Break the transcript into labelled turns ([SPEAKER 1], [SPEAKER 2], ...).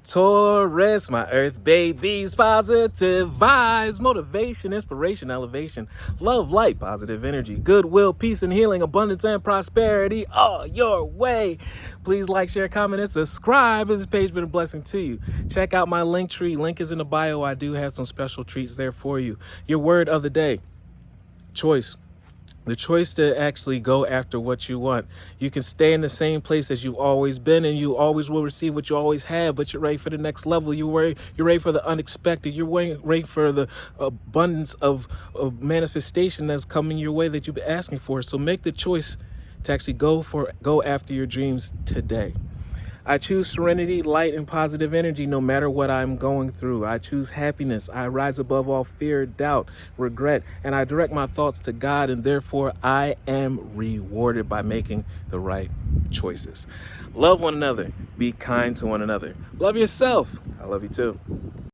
[SPEAKER 1] Taurus, my earth babies, positive vibes, motivation, inspiration, elevation, love, light, positive energy, goodwill, peace and healing, abundance and prosperity all your way. Please like, share, comment, and subscribe. This page has been a blessing to you. Check out my LinkTree. Link is in the bio. I do have some special treats there for you. Your word of the day, choice. The choice to actually go after what you want. You can stay in the same place as you've always been, and you always will receive what you always have, but you're ready for the next level. You're ready for the unexpected. You're ready for the abundance of manifestation that's coming your way that you've been asking for. So make the choice to actually go after your dreams today. I choose serenity, light, and positive energy no matter what I'm going through. I choose happiness. I rise above all fear, doubt, regret, and I direct my thoughts to God, and therefore I am rewarded by making the right choices. Love one another. Be kind to one another. Love yourself. I love you too.